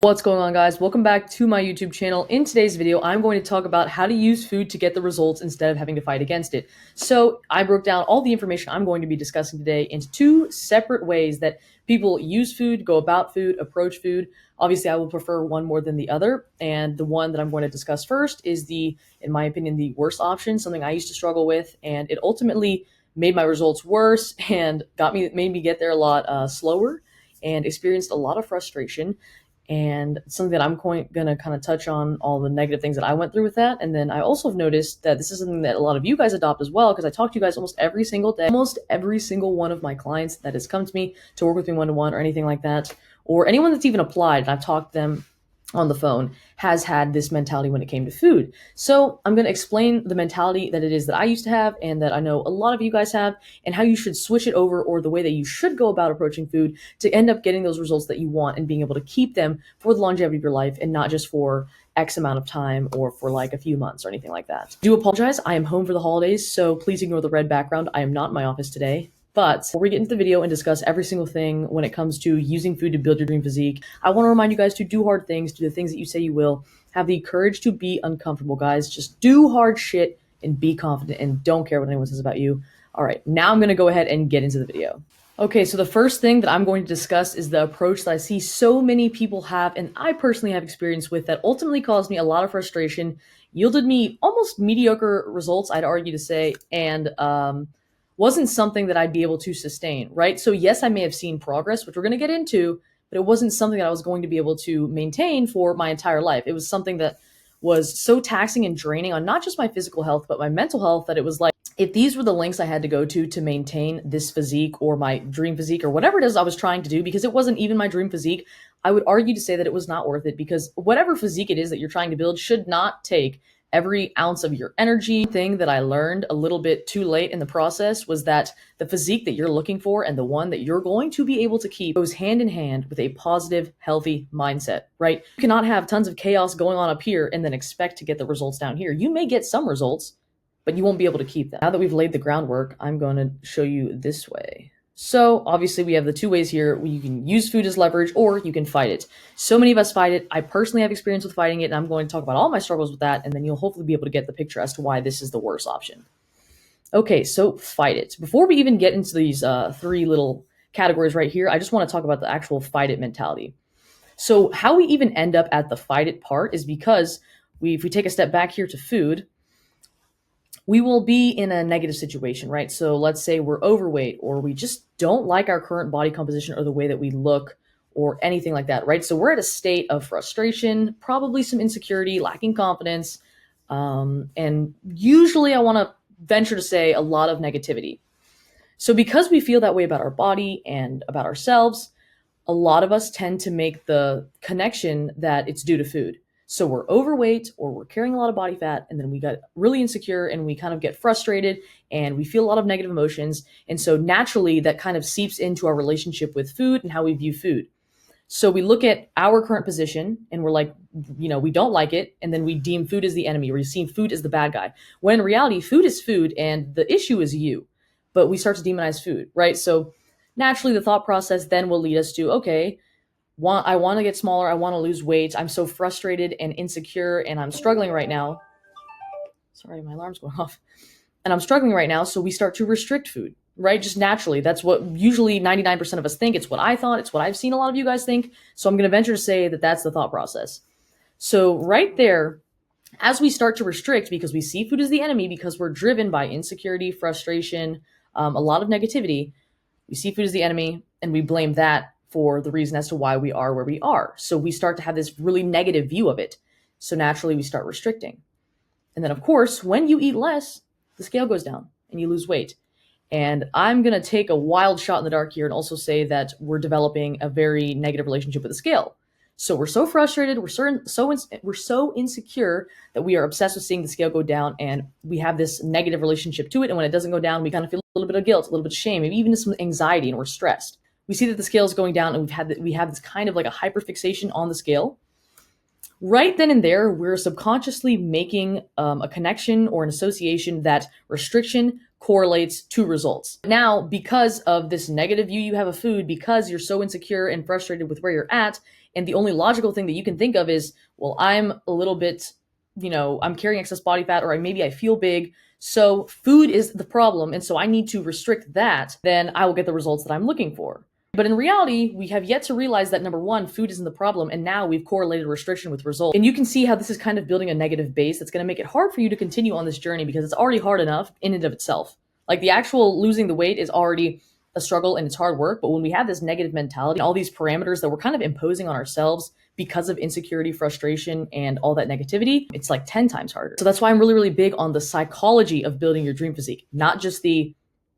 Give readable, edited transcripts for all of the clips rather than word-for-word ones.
What's going on, guys? Welcome back to my YouTube channel. In today's video, I'm going to talk about how to use food to get the results instead of having to fight against it. So I broke down all the information I'm going to be discussing today into two separate ways that people use food, go about food, approach food. Obviously, I will prefer one more than the other. And the one that I'm going to discuss first is in my opinion, the worst option, something I used to struggle with. And it ultimately made my results worse and made me get there a lot slower and experienced a lot of frustration. And something that I'm going to kind of touch on all the negative things that I went through with that. And then I also have noticed that this is something that a lot of you guys adopt as well, because I talk to you guys almost every single day. Almost every single one of my clients that has come to me to work with me one-to-one or anything like that, or anyone that's even applied, and I've talked to them on the phone, has had this mentality when it came to food. So I'm going to explain the mentality that it is that I used to have and that I know a lot of you guys have, and how you should switch it over, or the way that you should go about approaching food to end up getting those results that you want and being able to keep them for the longevity of your life and not just for X amount of time or for like a few months or anything like that. I do apologize. I am home for the holidays, so please ignore the red background. I am not in my office today. But before we get into the video and discuss every single thing when it comes to using food to build your dream physique, I want to remind you guys to do hard things, do the things that you say you will. Have the courage to be uncomfortable, guys. Just do hard shit and be confident and don't care what anyone says about you. All right, now I'm going to go ahead and get into the video. Okay, so the first thing that I'm going to discuss is the approach that I see so many people have, and I personally have experience with, that ultimately caused me a lot of frustration, yielded me almost mediocre results, I'd argue to say, and wasn't something that I'd be able to sustain, right? So yes, I may have seen progress, which we're going to get into, but it wasn't something that I was going to be able to maintain for my entire life. It was something that was so taxing and draining on not just my physical health, but my mental health, that it was like, if these were the lengths I had to go to maintain this physique or my dream physique or whatever it is I was trying to do, because it wasn't even my dream physique, I would argue to say that it was not worth it, because whatever physique it is that you're trying to build should not take every ounce of your energy. Thing that I learned a little bit too late in the process was that the physique that you're looking for and the one that you're going to be able to keep goes hand in hand with a positive, healthy mindset, right? You cannot have tons of chaos going on up here and then expect to get the results down here. You may get some results, but you won't be able to keep them. Now that we've laid the groundwork, I'm going to show you this way. So obviously we have the two ways here. You can use food as leverage, or you can fight it. So many of us fight it. I personally have experience with fighting it, and I'm going to talk about all my struggles with that, and then you'll hopefully be able to get the picture as to why this is the worst option. Okay, so fight it. Before we even get into these three little categories right here, I just want to talk about the actual fight it mentality. So how we even end up at the fight it part is because if we take a step back here to food, we will be in a negative situation, right? So let's say we're overweight, or we just don't like our current body composition or the way that we look or anything like that, right? So we're at a state of frustration, probably some insecurity, lacking confidence, and usually I want to venture to say a lot of negativity. So because we feel that way about our body and about ourselves, a lot of us tend to make the connection that it's due to food. So we're overweight, or we're carrying a lot of body fat, and then we got really insecure and we kind of get frustrated and we feel a lot of negative emotions. And so naturally that kind of seeps into our relationship with food and how we view food. So we look at our current position and we're like, we don't like it. And then we deem food as the enemy, or we see food as the bad guy. When in reality, food is food and the issue is you. But we start to demonize food, right? So naturally the thought process then will lead us to, okay, I want to get smaller. I want to lose weight. I'm so frustrated and insecure, and I'm struggling right now. Sorry, my alarm's going off. And I'm struggling right now, so we start to restrict food, right? Just naturally. That's what usually 99% of us think. It's what I thought. It's what I've seen a lot of you guys think. So I'm going to venture to say that that's the thought process. So right there, as we start to restrict, because we see food as the enemy, because we're driven by insecurity, frustration, a lot of negativity, we see food as the enemy, and we blame that for the reason as to why we are where we are. So we start to have this really negative view of it. So naturally we start restricting. And then of course, when you eat less, the scale goes down and you lose weight. And I'm going to take a wild shot in the dark here and also say that we're developing a very negative relationship with the scale. So we're so frustrated, we're so insecure that we are obsessed with seeing the scale go down, and we have this negative relationship to it. And when it doesn't go down, we kind of feel a little bit of guilt, a little bit of shame, maybe even some anxiety, and we're stressed. We see that the scale is going down, and we have this kind of like a hyperfixation on the scale. Right then and there, we're subconsciously making a connection or an association that restriction correlates to results. Now, because of this negative view you have of food, because you're so insecure and frustrated with where you're at, And the only logical thing that you can think of is, well, I'm a little bit, I'm carrying excess body fat, or maybe I feel big. So food is the problem. And so I need to restrict that. Then I will get the results that I'm looking for. But in reality, we have yet to realize that number one, food isn't the problem, and now we've correlated restriction with results. And you can see how this is kind of building a negative base that's going to make it hard for you to continue on this journey because it's already hard enough in and of itself. Like the actual losing the weight is already a struggle and it's hard work, but when we have this negative mentality and all these parameters that we're kind of imposing on ourselves because of insecurity, frustration, and all that negativity, it's like 10 times harder. So that's why I'm really, really big on the psychology of building your dream physique, not just the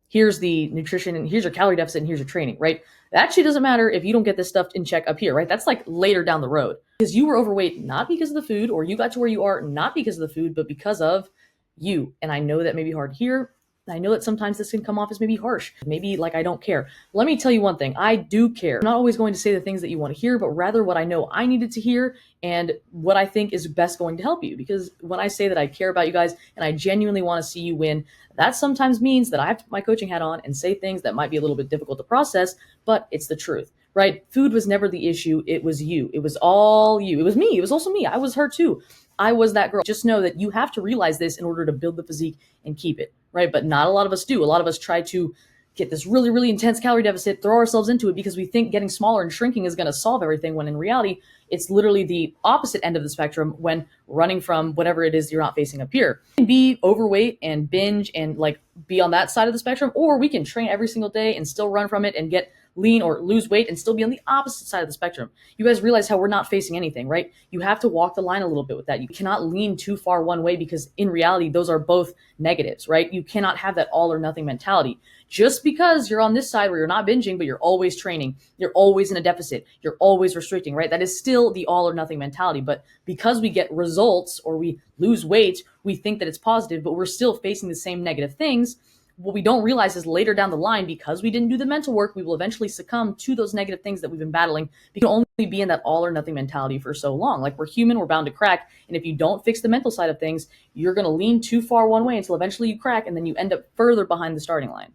here's the nutrition and here's your calorie deficit and here's your training, right? That actually doesn't matter if you don't get this stuff in check up here, right? That's like later down the road because you were overweight, not because of the food, or you got to where you are, not because of the food, but because of you. And I know that may be hard here. I know that sometimes this can come off as maybe harsh, maybe like I don't care. Let me tell you one thing, I do care. I'm not always going to say the things that you want to hear, but rather what I know I needed to hear and what I think is best going to help you. Because when I say that I care about you guys and I genuinely want to see you win, that sometimes means that I have to put my coaching hat on and say things that might be a little bit difficult to process, but it's the truth, right? Food was never the issue. It was you. It was all you. It was me. It was also me. I was her too. I was that girl. Just know that you have to realize this in order to build the physique and keep it, right? But not a lot of us do. A lot of us try to get this really, really intense calorie deficit, throw ourselves into it because we think getting smaller and shrinking is going to solve everything, when in reality, it's literally the opposite end of the spectrum when running from whatever it is you're not facing up here. You can be overweight and binge and like be on that side of the spectrum, or we can train every single day and still run from it and get lean or lose weight and still be on the opposite side of the spectrum. You guys realize how we're not facing anything, right? You have to walk the line a little bit with that. You cannot lean too far one way because in reality, those are both negatives, right? You cannot have that all or nothing mentality. Just because you're on this side where you're not binging, but you're always training, you're always in a deficit, you're always restricting, right? That is still the all or nothing mentality. But because we get results or we lose weight, we think that it's positive, but we're still facing the same negative things. What we don't realize is later down the line, because we didn't do the mental work, we will eventually succumb to those negative things that we've been battling. We can only be in that all or nothing mentality for so long. Like, we're human, we're bound to crack. And if you don't fix the mental side of things, you're going to lean too far one way until eventually you crack, and then you end up further behind the starting line.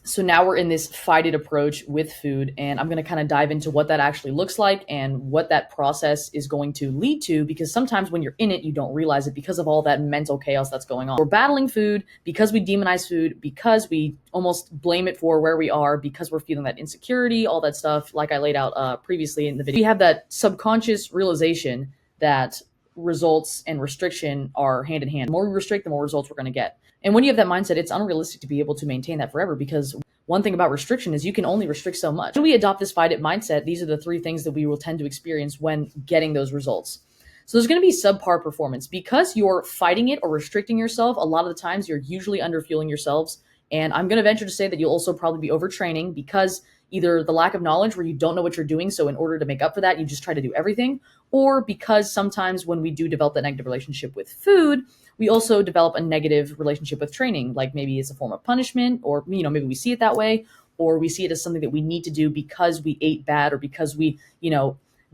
So now we're in this fight it approach with food, and I'm going to kind of dive into what that actually looks like and what that process is going to lead to, because sometimes when you're in it, you don't realize it because of all that mental chaos that's going on. We're battling food because we demonize food, because we almost blame it for where we are, because we're feeling that insecurity, all that stuff like I laid out previously in the video. We have that subconscious realization that results and restriction are hand in hand. The more we restrict, the more results we're going to get. And when you have that mindset, it's unrealistic to be able to maintain that forever, because one thing about restriction is you can only restrict so much. When we adopt this fight it mindset, these are the three things that we will tend to experience when getting those results. So there's going to be subpar performance. Because you're fighting it or restricting yourself, a lot of the times you're usually underfueling yourselves. And I'm going to venture to say that you'll also probably be overtraining, because either the lack of knowledge where you don't know what you're doing, so in order to make up for that, you just try to do everything, or because sometimes when we do develop that negative relationship with food, we also develop a negative relationship with training, like maybe it's a form of punishment, or maybe we see it that way, or we see it as something that we need to do because we ate bad, or because we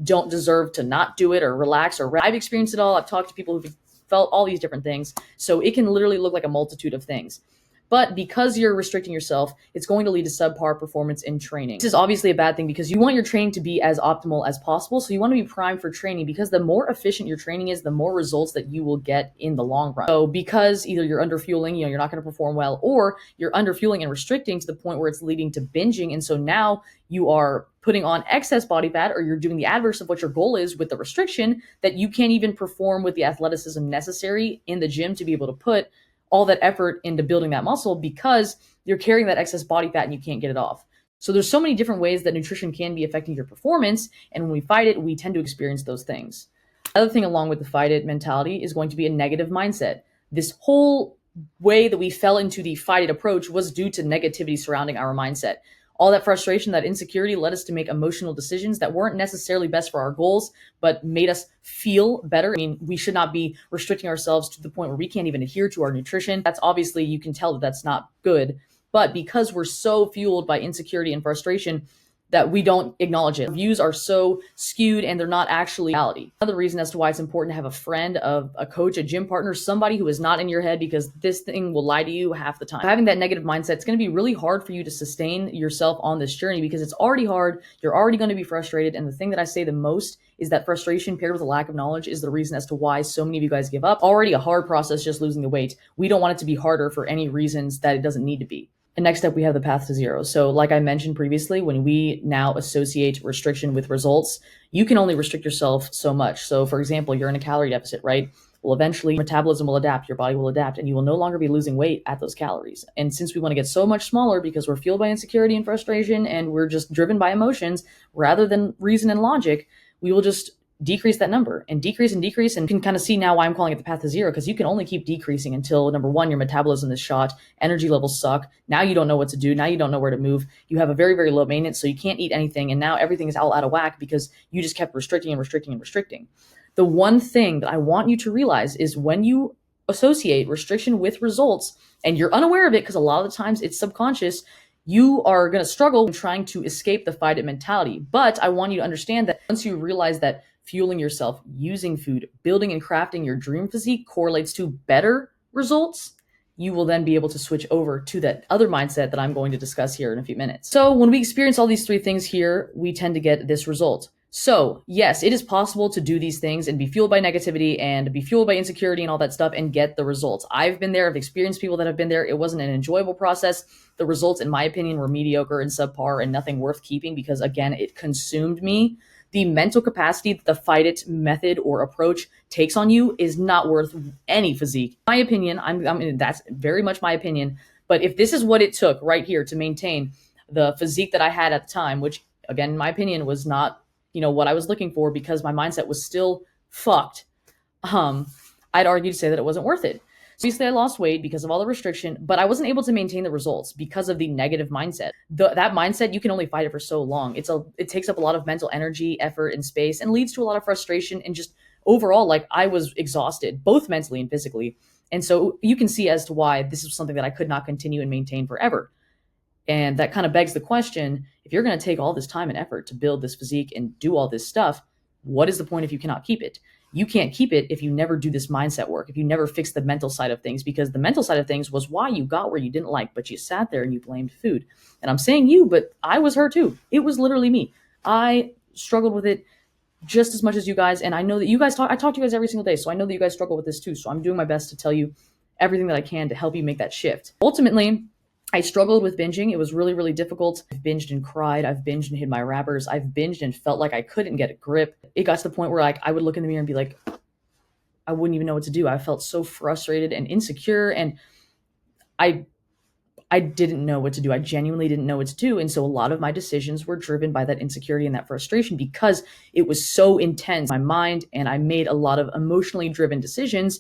don't deserve to not do it or relax. Or I've experienced it all. I've talked to people who've felt all these different things, so it can literally look like a multitude of things. But because you're restricting yourself, it's going to lead to subpar performance in training. This is obviously a bad thing, because you want your training to be as optimal as possible. So you want to be primed for training, because the more efficient your training is, the more results that you will get in the long run. So because either you're underfueling, you're not going to perform well, or you're underfueling and restricting to the point where it's leading to binging. And so now you are putting on excess body fat, or you're doing the adverse of what your goal is with the restriction, that you can't even perform with the athleticism necessary in the gym to be able to put all that effort into building that muscle, because you're carrying that excess body fat and you can't get it off. So there's so many different ways that nutrition can be affecting your performance. And when we fight it, we tend to experience those things. Another thing along with the fight it mentality is going to be a negative mindset. This whole way that we fell into the fight it approach was due to negativity surrounding our mindset. All that frustration, that insecurity led us to make emotional decisions that weren't necessarily best for our goals, but made us feel better. I mean, we should not be restricting ourselves to the point where we can't even adhere to our nutrition. That's obviously, you can tell that that's not good. But because we're so fueled by insecurity and frustration, that we don't acknowledge it. Views are so skewed and they're not actually reality. Another reason as to why it's important to have a friend, a coach, a gym partner, somebody who is not in your head, because this thing will lie to you half the time. Having that negative mindset, it's going to be really hard for you to sustain yourself on this journey because it's already hard. You're already going to be frustrated. And the thing that I say the most is that frustration paired with a lack of knowledge is the reason as to why so many of you guys give up. Already a hard process just losing the weight. We don't want it to be harder for any reasons that it doesn't need to be. And next up, we have the path to zero. So like I mentioned previously, when we now associate restriction with results, you can only restrict yourself so much. So for example, you're in a calorie deficit, right? Well, eventually metabolism will adapt, your body will adapt, and you will no longer be losing weight at those calories. And since we want to get so much smaller because we're fueled by insecurity and frustration and we're just driven by emotions rather than reason and logic, we will just decrease that number and decrease and decrease. And you can kind of see now why I'm calling it the path to zero, because you can only keep decreasing until, number one, your metabolism is shot, energy levels suck. Now you don't know what to do. Now you don't know where to move. You have a very, very low maintenance, so you can't eat anything. And now everything is all out of whack because you just kept restricting and restricting and restricting. The one thing that I want you to realize is when you associate restriction with results and you're unaware of it, because a lot of the times it's subconscious, you are going to struggle trying to escape the fight it mentality. But I want you to understand that once you realize that fueling yourself, using food, building and crafting your dream physique correlates to better results, you will then be able to switch over to that other mindset that I'm going to discuss here in a few minutes. So when we experience all these three things here, we tend to get this result. So yes, it is possible to do these things and be fueled by negativity and be fueled by insecurity and all that stuff and get the results. I've been there. I've experienced people that have been there. It wasn't an enjoyable process. The results, in my opinion, were mediocre and subpar and nothing worth keeping because, again, it consumed me. The mental capacity that the fight it method or approach takes on you is not worth any physique. My opinion, that's very much my opinion. But if this is what it took right here to maintain the physique that I had at the time, which again, in my opinion, was not, what I was looking for because my mindset was still fucked, I'd argue to say that it wasn't worth it. So obviously I lost weight because of all the restriction, but I wasn't able to maintain the results because of the negative mindset. That mindset, you can only fight it for so long. It takes up a lot of mental energy, effort, and space, and leads to a lot of frustration and just overall, like I was exhausted, both mentally and physically. And so you can see as to why this is something that I could not continue and maintain forever. And that kind of begs the question, if you're going to take all this time and effort to build this physique and do all this stuff, what is the point if you cannot keep it? You can't keep it if you never do this mindset work, if you never fix the mental side of things, because the mental side of things was why you got where you didn't like, but you sat there and you blamed food. And I'm saying you, but I was her too. It was literally me. I struggled with it just as much as you guys. And I know that you guys I talk to you guys every single day. So I know that you guys struggle with this too. So I'm doing my best to tell you everything that I can to help you make that shift. Ultimately, I struggled with binging. It was really, really difficult. I've binged and cried. I've binged and hid my wrappers. I've binged and felt like I couldn't get a grip. It got to the point where I would look in the mirror and be like, I wouldn't even know what to do. I felt so frustrated and insecure, and I didn't know what to do. I genuinely didn't know what to do. And so a lot of my decisions were driven by that insecurity and that frustration because it was so intense in my mind, and I made a lot of emotionally driven decisions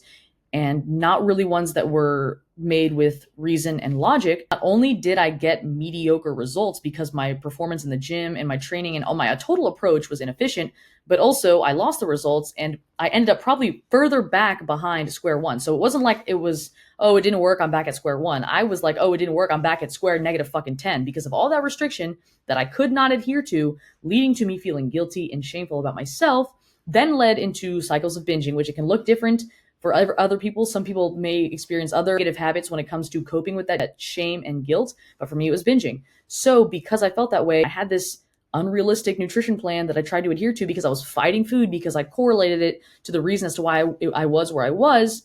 and not really ones that were made with reason and logic. Not only did I get mediocre results because my performance in the gym and my training and all my total approach was inefficient, but also I lost the results and I ended up probably further back behind square one. So it wasn't like it was, oh, it didn't work, I'm back at square one. I was like, oh, it didn't work, I'm back at square negative fucking 10 because of all that restriction that I could not adhere to, leading to me feeling guilty and shameful about myself, then led into cycles of binging, which it can look different for other people. Some people may experience other negative habits when it comes to coping with that shame and guilt, but for me, it was binging. So because I felt that way, I had this unrealistic nutrition plan that I tried to adhere to because I was fighting food because I correlated it to the reason as to why I was where I was.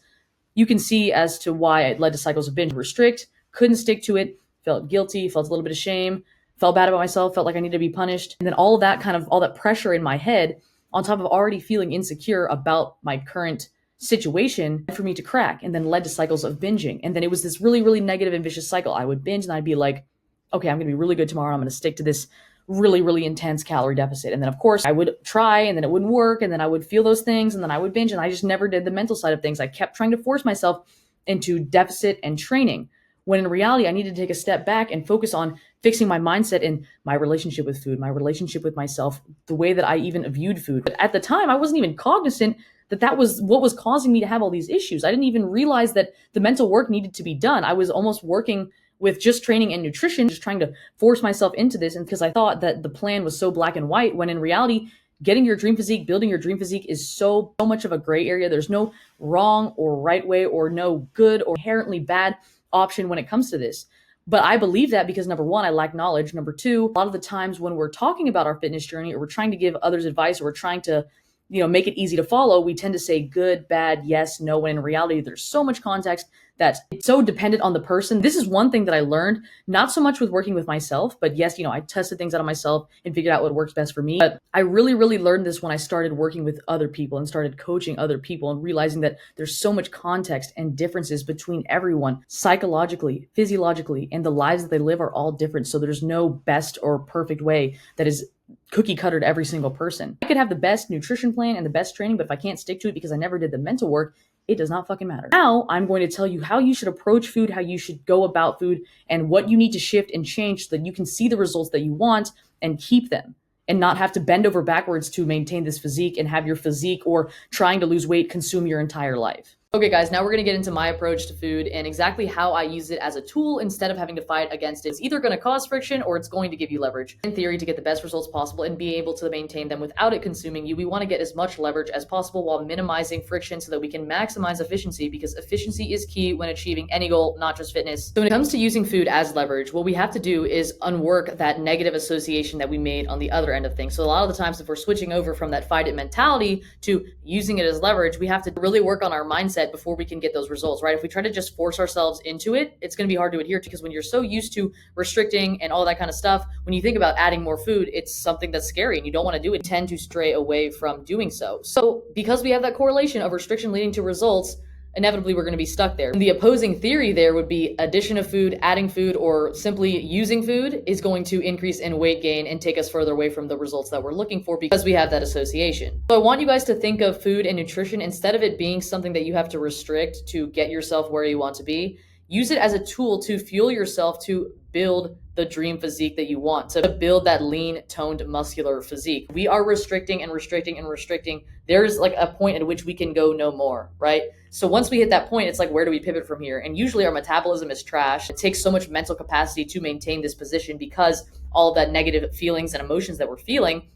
You can see as to why it led to cycles of binge. Restrict, couldn't stick to it, felt guilty, felt a little bit of shame, felt bad about myself, felt like I needed to be punished. And then all that pressure in my head on top of already feeling insecure about my current situation for me to crack, and then led to cycles of binging. And then it was this really, really negative and vicious cycle. I would binge and I'd be like, okay, I'm going to be really good tomorrow. I'm going to stick to this really, really intense calorie deficit. And then of course I would try and then it wouldn't work. And then I would feel those things and then I would binge, and I just never did the mental side of things. I kept trying to force myself into deficit and training, when in reality I needed to take a step back and focus on fixing my mindset and my relationship with food, my relationship with myself, the way that I even viewed food. But at the time I wasn't even cognizant that was what was causing me to have all these issues. I didn't even realize that the mental work needed to be done. I was almost working with just training and nutrition, just trying to force myself into this. And because I thought that the plan was so black and white, when in reality, getting your dream physique, building your dream physique is so much of a gray area. There's no wrong or right way or no good or inherently bad option when it comes to this. But I believe that because number one, I lack knowledge. Number two, a lot of the times when we're talking about our fitness journey or we're trying to give others advice or we're trying to, make it easy to follow, we tend to say good, bad, yes, no, when in reality, there's so much context that's so dependent on the person. This is one thing that I learned, not so much with working with myself, but yes, I tested things out on myself and figured out what works best for me. But I really, really learned this when I started working with other people and started coaching other people and realizing that there's so much context and differences between everyone psychologically, physiologically, and the lives that they live are all different. So there's no best or perfect way that is cookie cutter to every single person. I could have the best nutrition plan and the best training, but if I can't stick to it because I never did the mental work, it does not fucking matter. Now I'm going to tell you how you should approach food, how you should go about food, and what you need to shift and change so that you can see the results that you want and keep them and not have to bend over backwards to maintain this physique and have your physique or trying to lose weight consume your entire life. Okay, guys, now we're going to get into my approach to food and exactly how I use it as a tool instead of having to fight against it. It's either going to cause friction or it's going to give you leverage. In theory, to get the best results possible and be able to maintain them without it consuming you, we want to get as much leverage as possible while minimizing friction so that we can maximize efficiency, because efficiency is key when achieving any goal, not just fitness. So when it comes to using food as leverage, what we have to do is unwork that negative association that we made on the other end of things. So a lot of the times, if we're switching over from that fight it mentality to using it as leverage, we have to really work on our mindset before we can get those results, right? If we try to just force ourselves into it, it's going to be hard to adhere to, because when you're so used to restricting and all that kind of stuff, when you think about adding more food, it's something that's scary and you don't want to do it, tend to stray away from doing so. So because we have that correlation of restriction leading to results, inevitably we're going to be stuck there. And the opposing theory there would be addition of food, adding food, or simply using food is going to increase in weight gain and take us further away from the results that we're looking for because we have that association. So I want you guys to think of food and nutrition, instead of it being something that you have to restrict to get yourself where you want to be, use it as a tool to fuel yourself to build the dream physique that you want, to build that lean, toned, muscular physique. We are restricting and restricting and restricting. There's like a point at which we can go no more, right? So once we hit that point, it's like, where do we pivot from here? And usually our metabolism is trash. It takes so much mental capacity to maintain this position because all of that negative feelings and emotions that we're feeling.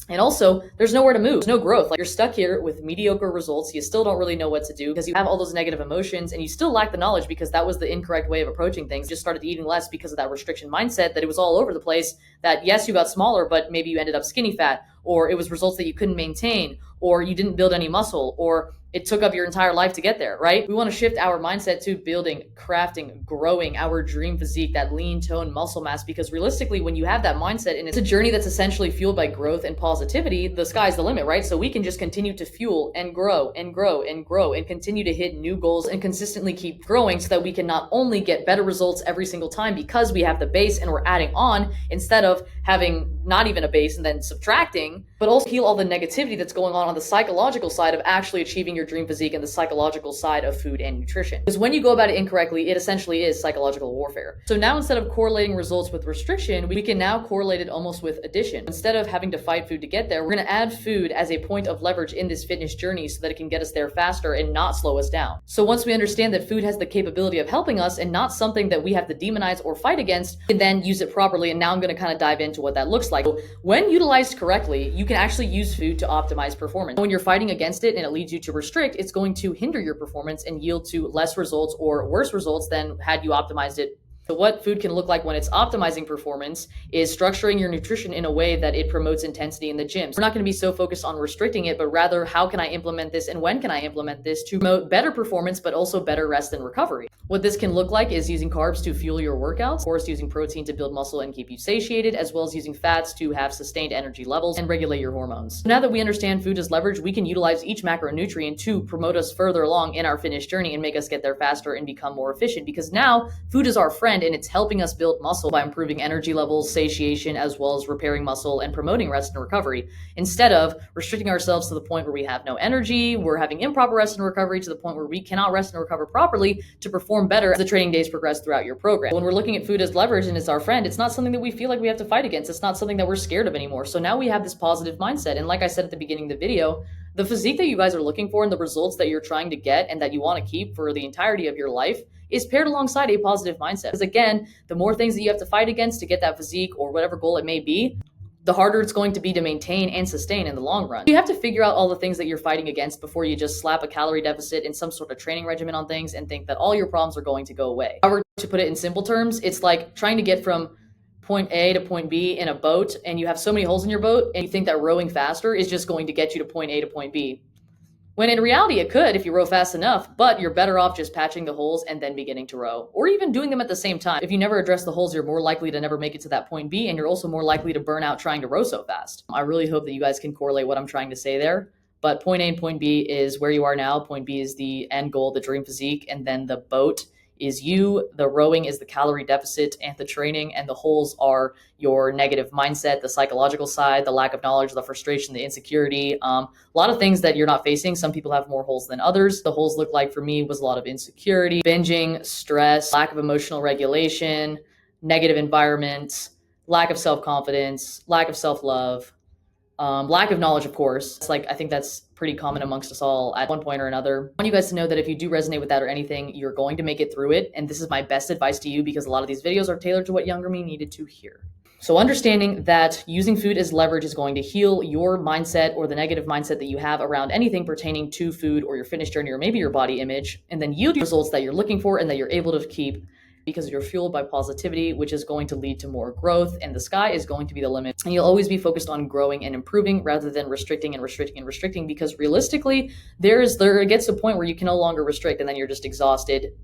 And also, there's nowhere to move. There's no growth. Like, you're stuck here with mediocre results. You still don't really know what to do because you have all those negative emotions and you still lack the knowledge because that was the incorrect way of approaching things. You just started eating less because of that restriction mindset, that it was all over the place, that yes, you got smaller, but maybe you ended up skinny fat, or it was results that you couldn't maintain, or you didn't build any muscle, or it took up your entire life to get there, right? We want to shift our mindset to building, crafting, growing our dream physique, that lean, toned muscle mass, because realistically, when you have that mindset and it's a journey that's essentially fueled by growth and positivity, the sky's the limit, right? So we can just continue to fuel and grow and grow and grow and continue to hit new goals and consistently keep growing so that we can not only get better results every single time because we have the base and we're adding on instead of having not even a base and then subtracting, but also heal all the negativity that's going on the psychological side of actually achieving your dream physique and the psychological side of food and nutrition. Because when you go about it incorrectly, it essentially is psychological warfare. So now instead of correlating results with restriction, we can now correlate it almost with addition. Instead of having to fight food to get there, we're going to add food as a point of leverage in this fitness journey so that it can get us there faster and not slow us down. So once we understand that food has the capability of helping us and not something that we have to demonize or fight against, we can then use it properly. And now I'm going to kind of dive into what that looks like. So when utilized correctly, you can actually use food to optimize performance. When you're fighting against it and it leads you to restrict, it's going to hinder your performance and yield to less results or worse results than had you optimized it. So what food can look like when it's optimizing performance is structuring your nutrition in a way that it promotes intensity in the gym. So we're not going to be so focused on restricting it, but rather how can I implement this and when can I implement this to promote better performance, but also better rest and recovery. What this can look like is using carbs to fuel your workouts, of course using protein to build muscle and keep you satiated, as well as using fats to have sustained energy levels and regulate your hormones. So now that we understand food as leverage, we can utilize each macronutrient to promote us further along in our fitness journey and make us get there faster and become more efficient, because now food is our friend and it's helping us build muscle by improving energy levels, satiation, as well as repairing muscle and promoting rest and recovery, instead of restricting ourselves to the point where we have no energy, we're having improper rest and recovery to the point where we cannot rest and recover properly to perform better as the training days progress throughout your program. When we're looking at food as leverage and it's our friend, it's not something that we feel like we have to fight against. It's not something that we're scared of anymore. So now we have this positive mindset. And like I said at the beginning of the video, the physique that you guys are looking for and the results that you're trying to get and that you want to keep for the entirety of your life is paired alongside a positive mindset. Because again, the more things that you have to fight against to get that physique or whatever goal it may be, the harder it's going to be to maintain and sustain in the long run. You have to figure out all the things that you're fighting against before you just slap a calorie deficit and some sort of training regimen on things and think that all your problems are going to go away. If I were to put it in simple terms, it's like trying to get from point A to point B in a boat, and you have so many holes in your boat, and you think that rowing faster is just going to get you to point A to point B. When in reality, it could if you row fast enough, but you're better off just patching the holes and then beginning to row, or even doing them at the same time. If you never address the holes, you're more likely to never make it to that point B, and you're also more likely to burn out trying to row so fast. I really hope that you guys can correlate what I'm trying to say there. But point A and point B is where you are now. Point B is the end goal, the dream physique, and then the boat is you, the rowing is the calorie deficit and the training, and the holes are your negative mindset, the psychological side, the lack of knowledge, the frustration, the insecurity, a lot of things that you're not facing. Some people have more holes than others. The holes look like for me was a lot of insecurity, binging, stress, lack of emotional regulation, negative environment, lack of self-confidence, lack of self-love, lack of knowledge, of course. It's like, I think that's pretty common amongst us all at one point or another. I want you guys to know that if you do resonate with that or anything, you're going to make it through it. And this is my best advice to you because a lot of these videos are tailored to what younger me needed to hear. So understanding that using food as leverage is going to heal your mindset or the negative mindset that you have around anything pertaining to food or your fitness journey or maybe your body image, and then yield results that you're looking for and that you're able to keep because you're fueled by positivity, which is going to lead to more growth, and the sky is going to be the limit. And you'll always be focused on growing and improving rather than restricting and restricting and restricting, because realistically, there gets to a point where you can no longer restrict and then you're just exhausted.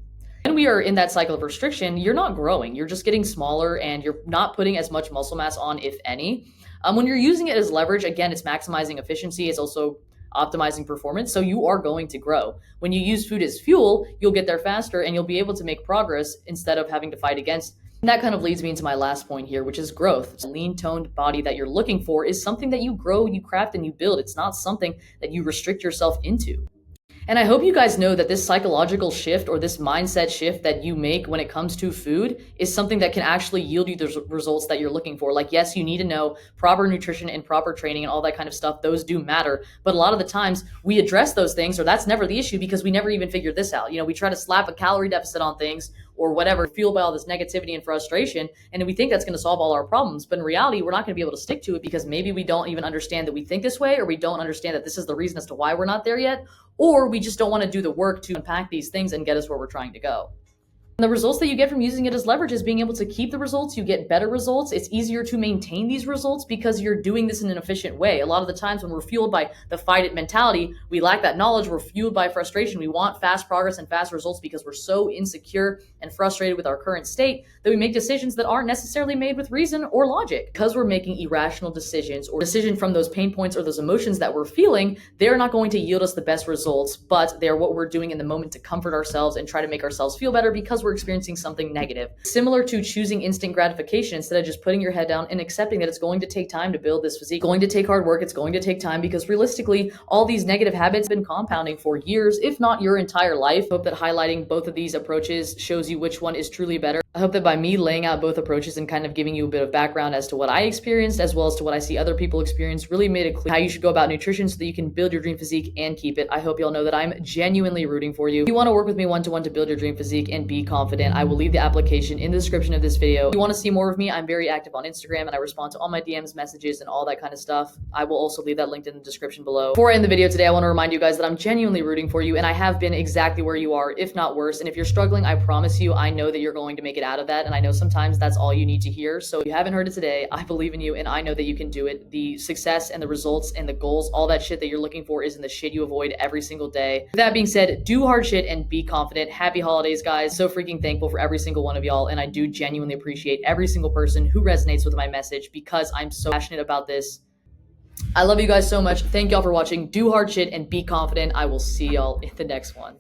When we are in that cycle of restriction, you're not growing, you're just getting smaller and you're not putting as much muscle mass on, if any. When you're using it as leverage, again, it's maximizing efficiency. It's also optimizing performance. So you are going to grow. When you use food as fuel, you'll get there faster and you'll be able to make progress instead of having to fight against. And that kind of leads me into my last point here, which is growth. The lean toned body that you're looking for is something that you grow, you craft, and you build. It's not something that you restrict yourself into. And I hope you guys know that this psychological shift or this mindset shift that you make when it comes to food is something that can actually yield you the results that you're looking for. Like, yes, you need to know proper nutrition and proper training and all that kind of stuff. Those do matter. But a lot of the times we address those things, or that's never the issue because we never even figured this out. We try to slap a calorie deficit on things or whatever, fueled by all this negativity and frustration. And we think that's going to solve all our problems. But in reality, we're not going to be able to stick to it because maybe we don't even understand that we think this way, or we don't understand that this is the reason as to why we're not there yet, or we just don't want to do the work to unpack these things and get us where we're trying to go. And the results that you get from using it as leverage is being able to keep the results. You get better results. It's easier to maintain these results because you're doing this in an efficient way. A lot of the times when we're fueled by the fight it mentality, we lack that knowledge. We're fueled by frustration. We want fast progress and fast results because we're so insecure and frustrated with our current state that we make decisions that aren't necessarily made with reason or logic. Because we're making irrational decisions or decision from those pain points or those emotions that we're feeling, they're not going to yield us the best results, but they're what we're doing in the moment to comfort ourselves and try to make ourselves feel better because we're experiencing something negative. Similar to choosing instant gratification instead of just putting your head down and accepting that it's going to take time to build this physique, going to take hard work, it's going to take time because realistically, all these negative habits have been compounding for years, if not your entire life. I hope that highlighting both of these approaches shows you which one is truly better. I hope that by me laying out both approaches and kind of giving you a bit of background as to what I experienced as well as to what I see other people experience really made it clear how you should go about nutrition so that you can build your dream physique and keep it. I hope y'all know that I'm genuinely rooting for you. If you want to work with me one-to-one to build your dream physique and be confident, I will leave the application in the description of this video. If you want to see more of me, I'm very active on Instagram and I respond to all my DMs, messages, and all that kind of stuff. I will also leave that linked in the description below. Before I end the video today, I want to remind you guys that I'm genuinely rooting for you and I have been exactly where you are, if not worse. And if you're struggling, I promise you, I know that you're going to make it out of that. And I know sometimes that's all you need to hear. So if you haven't heard it today, I believe in you and I know that you can do it. The success and the results and the goals, all that shit that you're looking for is in the shit you avoid every single day. With that being said, do hard shit and be confident. Happy holidays, guys. So freaking thankful for every single one of y'all. And I do genuinely appreciate every single person who resonates with my message because I'm so passionate about this. I love you guys so much. Thank y'all for watching. Do hard shit and be confident. I will see y'all in the next one.